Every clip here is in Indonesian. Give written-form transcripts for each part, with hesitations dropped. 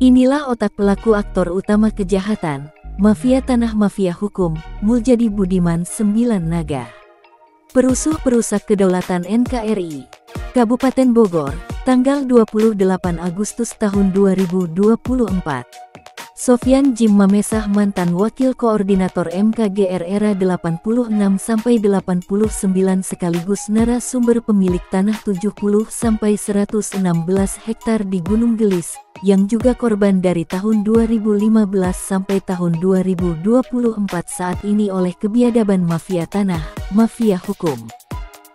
Inilah otak pelaku aktor utama kejahatan, mafia tanah mafia hukum, Muljadi Budiman 9 Naga. Perusuh perusak kedaulatan NKRI. Kabupaten Bogor, tanggal 28 Agustus tahun 2024. Sofyan Jim Mamesah, mantan Wakil Koordinator MKGR era 86-89 sekaligus narasumber pemilik tanah 70-116 hektar di Gunung Gelis, yang juga korban dari tahun 2015 sampai tahun 2024 saat ini oleh kebiadaban mafia tanah, mafia hukum.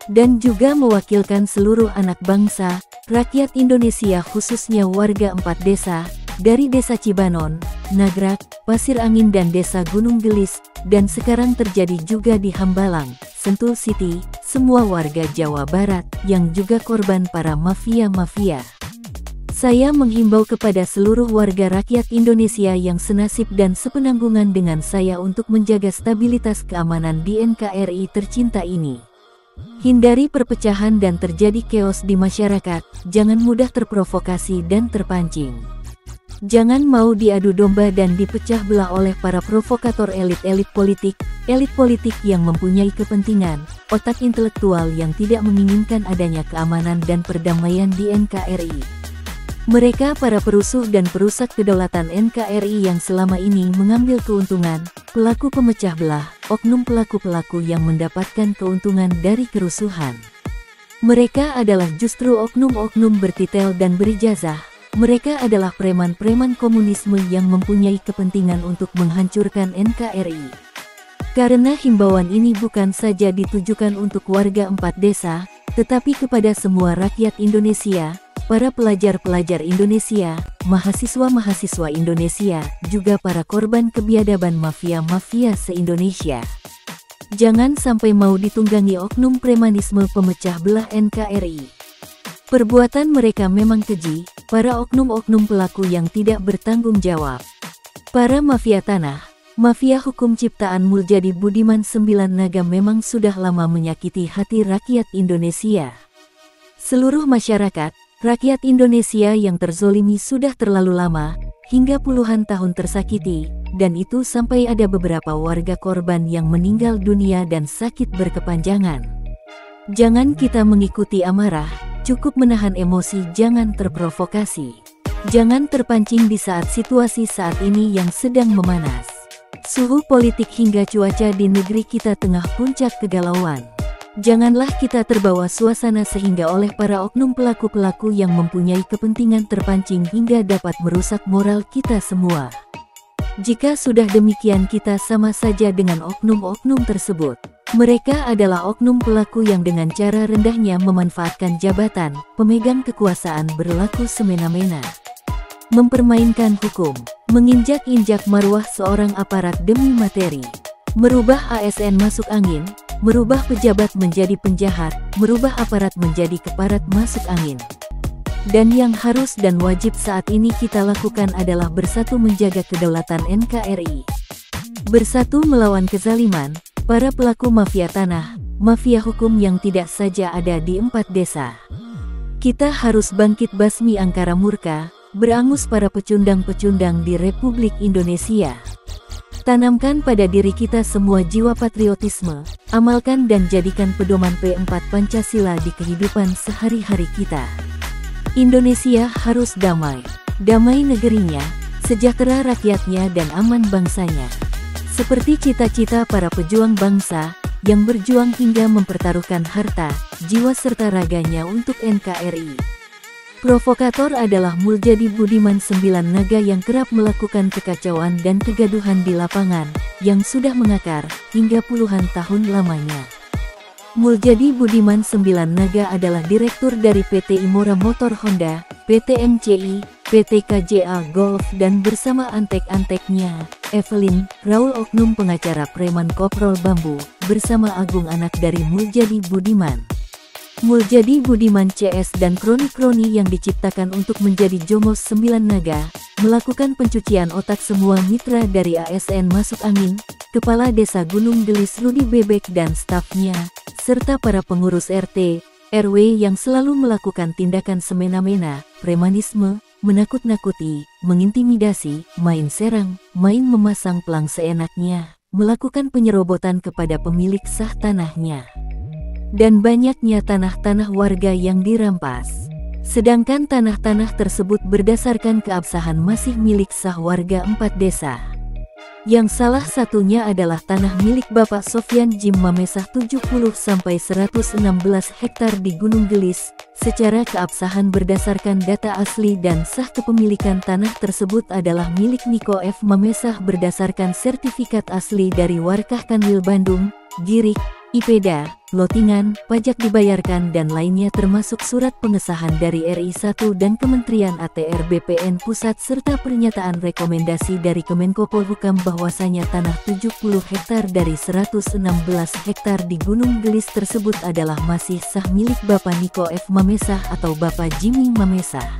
Dan juga mewakilkan seluruh anak bangsa, rakyat Indonesia khususnya warga 4 desa, dari Desa Cibanon, Nagrak, Pasir Angin dan Desa Gunung Gelis, dan sekarang terjadi juga di Hambalang, Sentul City, semua warga Jawa Barat, yang juga korban para mafia-mafia. Saya menghimbau kepada seluruh warga rakyat Indonesia yang senasib dan sepenanggungan dengan saya untuk menjaga stabilitas keamanan di NKRI tercinta ini. Hindari perpecahan dan terjadi chaos di masyarakat, jangan mudah terprovokasi dan terpancing. Jangan mau diadu domba dan dipecah belah oleh para provokator elit politik yang mempunyai kepentingan, otak intelektual yang tidak menginginkan adanya keamanan dan perdamaian di NKRI. Mereka para perusuh dan perusak kedaulatan NKRI yang selama ini mengambil keuntungan, pelaku pemecah belah, oknum pelaku-pelaku yang mendapatkan keuntungan dari kerusuhan. Mereka adalah justru oknum-oknum bertitel dan berijazah. Mereka adalah preman-preman komunisme yang mempunyai kepentingan untuk menghancurkan NKRI. Karena himbauan ini bukan saja ditujukan untuk warga 4 desa, tetapi kepada semua rakyat Indonesia, para pelajar-pelajar Indonesia, mahasiswa-mahasiswa Indonesia, juga para korban kebiadaban mafia-mafia se-Indonesia. Jangan sampai mau ditunggangi oknum premanisme pemecah belah NKRI. Perbuatan mereka memang keji, para oknum-oknum pelaku yang tidak bertanggung jawab. Para mafia tanah, mafia hukum ciptaan Muljadi Budiman 9 Naga memang sudah lama menyakiti hati rakyat Indonesia. Seluruh masyarakat, rakyat Indonesia yang terzolimi sudah terlalu lama, hingga puluhan tahun tersakiti, dan itu sampai ada beberapa warga korban yang meninggal dunia dan sakit berkepanjangan. Jangan kita mengikuti amarah, cukup menahan emosi, jangan terprovokasi. Jangan terpancing di saat situasi saat ini yang sedang memanas. Suhu politik hingga cuaca di negeri kita tengah puncak kegalauan. Janganlah kita terbawa suasana sehingga oleh para oknum pelaku-pelaku yang mempunyai kepentingan terpancing hingga dapat merusak moral kita semua. Jika sudah demikian kita sama saja dengan oknum-oknum tersebut. Mereka adalah oknum pelaku yang dengan cara rendahnya memanfaatkan jabatan, pemegang kekuasaan berlaku semena-mena. Mempermainkan hukum, menginjak-injak marwah seorang aparat demi materi. Merubah ASN masuk angin, merubah pejabat menjadi penjahat, merubah aparat menjadi keparat masuk angin. Dan yang harus dan wajib saat ini kita lakukan adalah bersatu menjaga kedaulatan NKRI. Bersatu melawan kezaliman, para pelaku mafia tanah, mafia hukum yang tidak saja ada di 4 desa. Kita harus bangkit basmi angkara murka, berangus para pecundang-pecundang di Republik Indonesia. Tanamkan pada diri kita semua jiwa patriotisme, amalkan dan jadikan pedoman P4 Pancasila di kehidupan sehari-hari kita. Indonesia harus damai, damai negerinya, sejahtera rakyatnya dan aman bangsanya. Seperti cita-cita para pejuang bangsa, yang berjuang hingga mempertaruhkan harta, jiwa serta raganya untuk NKRI. Provokator adalah Muljadi Budiman 9 Naga yang kerap melakukan kekacauan dan kegaduhan di lapangan, yang sudah mengakar, hingga puluhan tahun lamanya. Muljadi Budiman 9 Naga adalah direktur dari PT Imora Motor Honda, PT MCI, PT KJA Golf dan bersama antek-anteknya, Evelyn, Raul oknum pengacara preman Koprol Bambu, bersama Agung anak dari Muljadi Budiman. Muljadi Budiman CS dan kroni-kroni yang diciptakan untuk menjadi Jomos 9 Naga, melakukan pencucian otak semua mitra dari ASN masuk angin, Kepala Desa Gunung Gelis Rudi Bebek dan stafnya, serta para pengurus RT, RW yang selalu melakukan tindakan semena-mena, premanisme, menakut-nakuti, mengintimidasi, main serang, main memasang pelang seenaknya, melakukan penyerobotan kepada pemilik sah tanahnya. Dan banyaknya tanah-tanah warga yang dirampas. Sedangkan tanah-tanah tersebut berdasarkan keabsahan masih milik sah warga 4 desa. Yang salah satunya adalah tanah milik Bapak Sofyan Jim Mamesah 70-116 hektar di Gunung Gelis. Secara keabsahan berdasarkan data asli dan sah kepemilikan tanah tersebut adalah milik Niko F. Mamesah berdasarkan sertifikat asli dari Warkah Kanwil Bandung, Girik, IPEDA, lotingan, pajak dibayarkan dan lainnya termasuk surat pengesahan dari RI 1 dan Kementerian ATR BPN Pusat serta pernyataan rekomendasi dari Kemenko Polhukam bahwasanya tanah 70 hektar dari 116 hektar di Gunung Gelis tersebut adalah masih sah milik Bapak Niko F. Mamesah atau Bapak Jimmy Mamesah.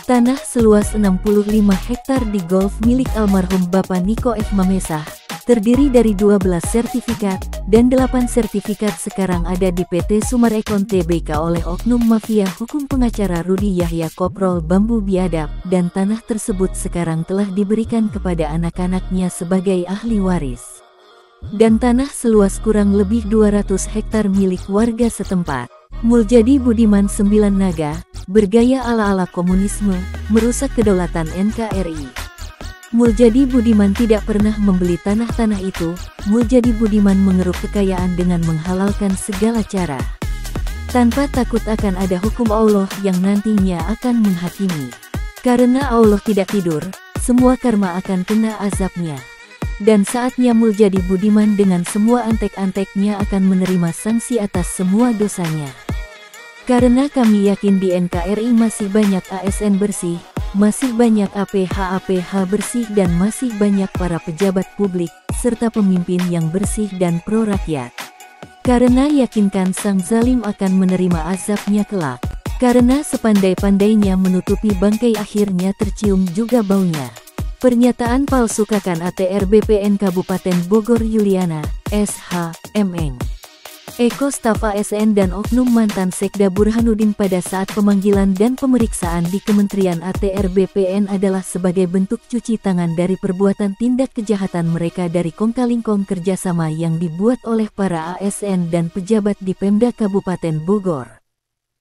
Tanah seluas 65 hektar di Golf milik almarhum Bapak Niko F. Mamesah terdiri dari 12 sertifikat, dan 8 sertifikat sekarang ada di PT Sumarekon Tbk oleh oknum mafia hukum pengacara Rudi Yahya Koprol Bambu Biadab, dan tanah tersebut sekarang telah diberikan kepada anak-anaknya sebagai ahli waris. Dan tanah seluas kurang lebih 200 hektar milik warga setempat. Muljadi Budiman 9 Naga, bergaya ala-ala komunisme, merusak kedaulatan NKRI. Muljadi Budiman tidak pernah membeli tanah-tanah itu. Muljadi Budiman mengeruk kekayaan dengan menghalalkan segala cara. Tanpa takut akan ada hukum Allah yang nantinya akan menghakimi. Karena Allah tidak tidur, semua karma akan kena azabnya. Dan saatnya Muljadi Budiman dengan semua antek-anteknya akan menerima sanksi atas semua dosanya. Karena kami yakin di NKRI masih banyak ASN bersih, masih banyak APH-APH bersih dan masih banyak para pejabat publik, serta pemimpin yang bersih dan pro rakyat. Karena yakinkan sang zalim akan menerima azabnya kelak. Karena sepandai-pandainya menutupi bangkai akhirnya tercium juga baunya. Pernyataan palsu Kakan ATR BPN Kabupaten Bogor Yuliana, SH, MN. Eko staf ASN dan oknum mantan Sekda Burhanuddin pada saat pemanggilan dan pemeriksaan di Kementerian ATR BPN adalah sebagai bentuk cuci tangan dari perbuatan tindak kejahatan mereka dari kongkalingkong kerjasama yang dibuat oleh para ASN dan pejabat di Pemda Kabupaten Bogor.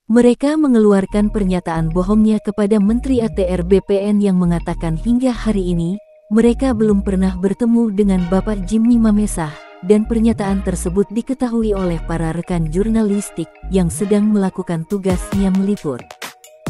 Mereka mengeluarkan pernyataan bohongnya kepada Menteri ATR BPN yang mengatakan hingga hari ini, mereka belum pernah bertemu dengan Bapak Jimmy Mamesah. Dan pernyataan tersebut diketahui oleh para rekan jurnalistik yang sedang melakukan tugasnya meliput.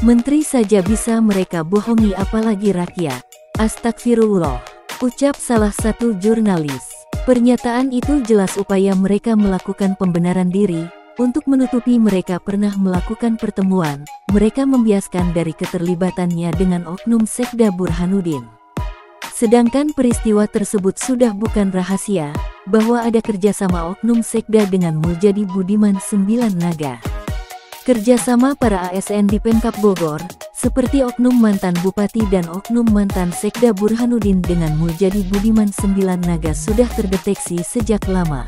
Menteri saja bisa mereka bohongi apalagi rakyat. Astagfirullah, ucap salah satu jurnalis. Pernyataan itu jelas upaya mereka melakukan pembenaran diri. Untuk menutupi mereka pernah melakukan pertemuan, mereka membiaskan dari keterlibatannya dengan oknum Sekda Burhanuddin. Sedangkan peristiwa tersebut sudah bukan rahasia, bahwa ada kerjasama oknum Sekda dengan Muljadi Budiman 9 Naga. Kerjasama para ASN di Pemkab Bogor, seperti oknum mantan Bupati dan oknum mantan Sekda Burhanuddin dengan Muljadi Budiman 9 Naga sudah terdeteksi sejak lama.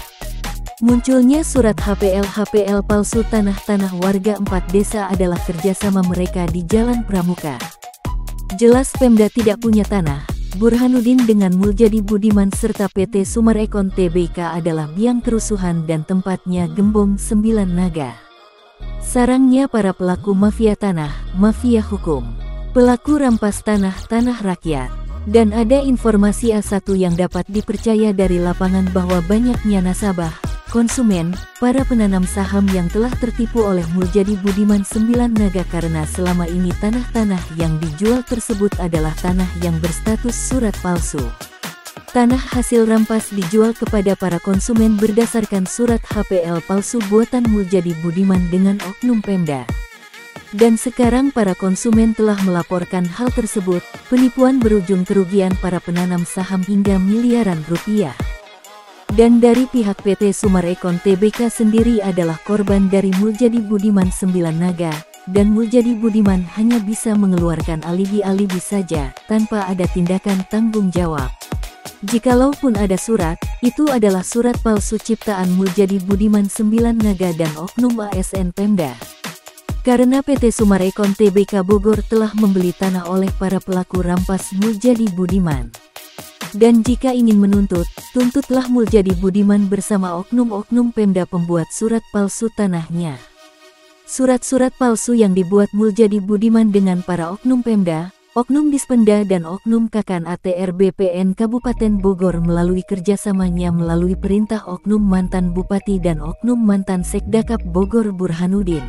Munculnya surat HPL palsu tanah-tanah warga 4 desa adalah kerjasama mereka di Jalan Pramuka. Jelas Pemda tidak punya tanah. Burhanuddin dengan Muljadi Budiman serta PT Sumarekon Tbk adalah biang kerusuhan dan tempatnya gembong 9 Naga. Sarangnya para pelaku mafia tanah, mafia hukum, pelaku rampas tanah rakyat. Dan ada informasi A1 yang dapat dipercaya dari lapangan bahwa banyaknya nasabah, konsumen, para penanam saham yang telah tertipu oleh Muljadi Budiman 9 Naga karena selama ini tanah-tanah yang dijual tersebut adalah tanah yang berstatus surat palsu. Tanah hasil rampas dijual kepada para konsumen berdasarkan surat HPL palsu buatan Muljadi Budiman dengan oknum Pemda. Dan sekarang para konsumen telah melaporkan hal tersebut, penipuan berujung kerugian para penanam saham hingga miliaran rupiah. Dan dari pihak PT Sumarekon Tbk sendiri adalah korban dari Muljadi Budiman 9 Naga, dan Muljadi Budiman hanya bisa mengeluarkan alibi-alibi saja, tanpa ada tindakan tanggung jawab. Jikalaupun ada surat, itu adalah surat palsu ciptaan Muljadi Budiman 9 Naga dan oknum ASN Pemda. Karena PT Summarecon Tbk Bogor telah membeli tanah oleh para pelaku rampas Muljadi Budiman. Dan jika ingin menuntut, tuntutlah Muljadi Budiman bersama oknum-oknum Pemda pembuat surat palsu tanahnya. Surat-surat palsu yang dibuat Muljadi Budiman dengan para oknum Pemda, oknum Dispenda dan oknum Kakan ATR BPN Kabupaten Bogor melalui kerjasamanya melalui perintah oknum mantan Bupati dan oknum mantan Sekdakap Bogor Burhanuddin.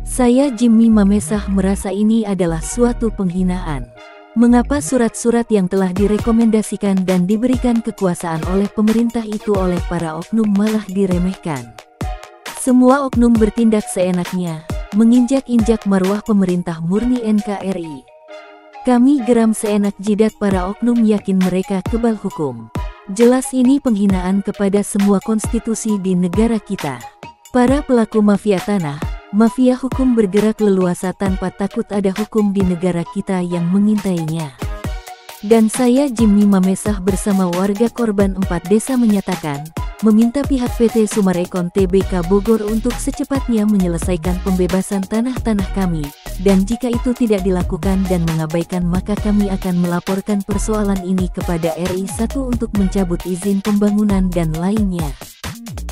Saya Jimmy Mamesah merasa ini adalah suatu penghinaan. Mengapa surat-surat yang telah direkomendasikan dan diberikan kekuasaan oleh pemerintah itu oleh para oknum malah diremehkan? Semua oknum bertindak seenaknya, menginjak-injak marwah pemerintah murni NKRI. Kami geram seenak jidat para oknum yakin mereka kebal hukum. Jelas ini penghinaan kepada semua konstitusi di negara kita. Para pelaku mafia tanah, mafia hukum bergerak leluasa tanpa takut ada hukum di negara kita yang mengintainya. Dan saya Jimmy Mamesah bersama warga korban 4 desa menyatakan, meminta pihak PT Summarecon Tbk Bogor untuk secepatnya menyelesaikan pembebasan tanah-tanah kami, dan jika itu tidak dilakukan dan mengabaikan maka kami akan melaporkan persoalan ini kepada RI 1 untuk mencabut izin pembangunan dan lainnya.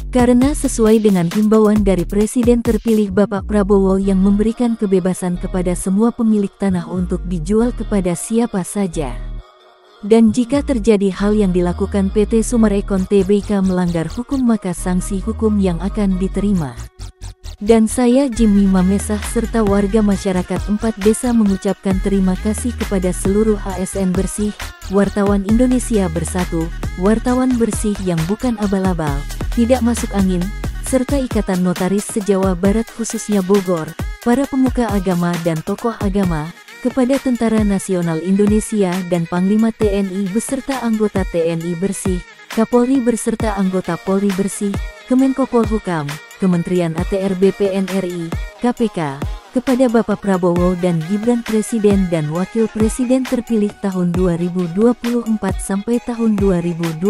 Karena sesuai dengan himbauan dari Presiden terpilih Bapak Prabowo yang memberikan kebebasan kepada semua pemilik tanah untuk dijual kepada siapa saja. Dan jika terjadi hal yang dilakukan PT Summarecon Tbk melanggar hukum maka sanksi hukum yang akan diterima. Dan saya Jimmy Mamesah serta warga masyarakat 4 desa mengucapkan terima kasih kepada seluruh ASN bersih, wartawan Indonesia Bersatu, wartawan bersih yang bukan abal-abal, tidak masuk angin, serta Ikatan Notaris se-Jawa Barat khususnya Bogor, para pemuka agama dan tokoh agama, kepada Tentara Nasional Indonesia dan Panglima TNI beserta anggota TNI Bersih, Kapolri beserta anggota Polri Bersih, Kemenko Polhukam, Kementerian ATR BPN RI, KPK, kepada Bapak Prabowo dan Gibran Presiden dan Wakil Presiden terpilih tahun 2024 sampai tahun 2029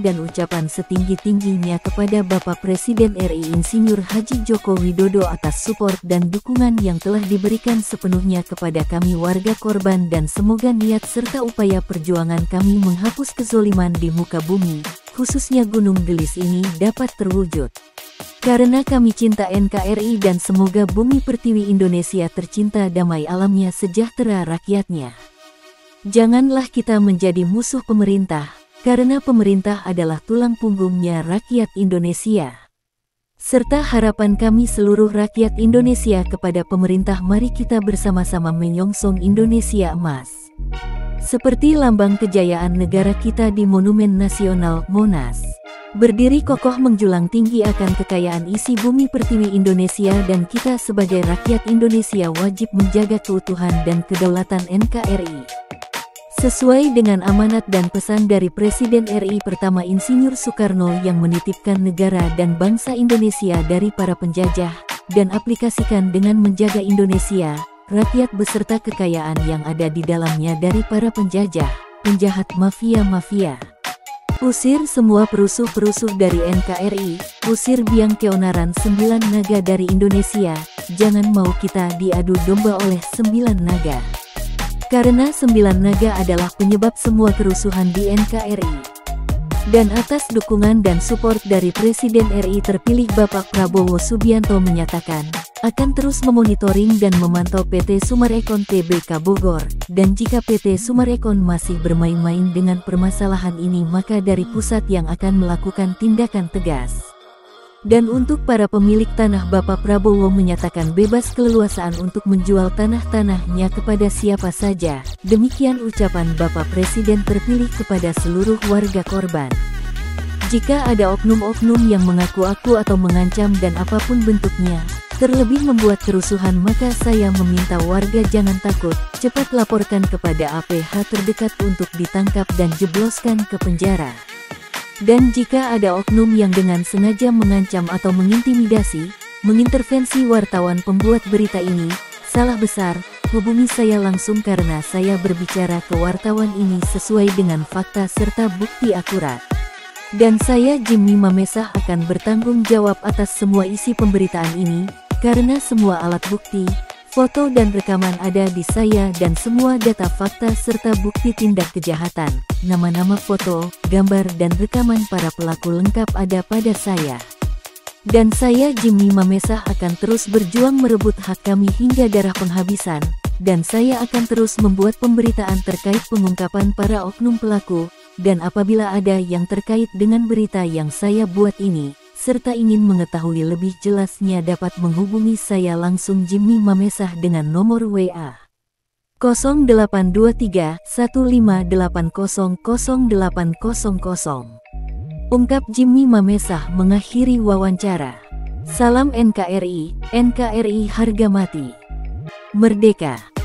dan ucapan setinggi-tingginya kepada Bapak Presiden RI Insinyur Haji Joko Widodo atas support dan dukungan yang telah diberikan sepenuhnya kepada kami warga korban dan semoga niat serta upaya perjuangan kami menghapus kezoliman di muka bumi, khususnya Gunung Gelis ini dapat terwujud. Karena kami cinta NKRI dan semoga bumi pertiwi Indonesia tercinta damai alamnya sejahtera rakyatnya. Janganlah kita menjadi musuh pemerintah, karena pemerintah adalah tulang punggungnya rakyat Indonesia. Serta harapan kami seluruh rakyat Indonesia kepada pemerintah mari kita bersama-sama menyongsong Indonesia emas. Seperti lambang kejayaan negara kita di Monumen Nasional Monas. Berdiri kokoh menjulang tinggi akan kekayaan isi bumi pertiwi Indonesia dan kita sebagai rakyat Indonesia wajib menjaga keutuhan dan kedaulatan NKRI. Sesuai dengan amanat dan pesan dari Presiden RI pertama Insinyur Soekarno yang menitipkan negara dan bangsa Indonesia dari para penjajah, dan aplikasikan dengan menjaga Indonesia, rakyat beserta kekayaan yang ada di dalamnya dari para penjajah, penjahat mafia-mafia. Usir semua perusuh-perusuh dari NKRI, usir biang keonaran 9 naga dari Indonesia, jangan mau kita diadu domba oleh 9 naga. Karena 9 naga adalah penyebab semua kerusuhan di NKRI. Dan atas dukungan dan support dari Presiden RI terpilih Bapak Prabowo Subianto menyatakan, akan terus memonitoring dan memantau PT Summarecon Tbk Bogor, dan jika PT Summarecon masih bermain-main dengan permasalahan ini maka dari pusat yang akan melakukan tindakan tegas. Dan untuk para pemilik tanah Bapak Prabowo menyatakan bebas keleluasaan untuk menjual tanah-tanahnya kepada siapa saja. Demikian ucapan Bapak Presiden terpilih kepada seluruh warga korban. Jika ada oknum-oknum yang mengaku-aku atau mengancam dan apapun bentuknya, terlebih membuat kerusuhan maka saya meminta warga jangan takut, cepat laporkan kepada APH terdekat untuk ditangkap dan jebloskan ke penjara. Dan jika ada oknum yang dengan sengaja mengancam atau mengintimidasi, mengintervensi wartawan pembuat berita ini, salah besar, hubungi saya langsung karena saya berbicara ke wartawan ini sesuai dengan fakta serta bukti akurat. Dan saya Jimmy Mamesah akan bertanggung jawab atas semua isi pemberitaan ini, Karena semua alat bukti, foto dan rekaman ada di saya dan semua data fakta serta bukti tindak kejahatan, nama-nama foto, gambar dan rekaman para pelaku lengkap ada pada saya. Dan saya Jimmy Mamesah akan terus berjuang merebut hak kami hingga darah penghabisan, dan saya akan terus membuat pemberitaan terkait pengungkapan para oknum pelaku, dan apabila ada yang terkait dengan berita yang saya buat ini, serta ingin mengetahui lebih jelasnya dapat menghubungi saya langsung Jimmy Mamesah dengan nomor WA 0823 1580 0800. Ungkap Jimmy Mamesah mengakhiri wawancara. Salam NKRI, NKRI harga mati. Merdeka.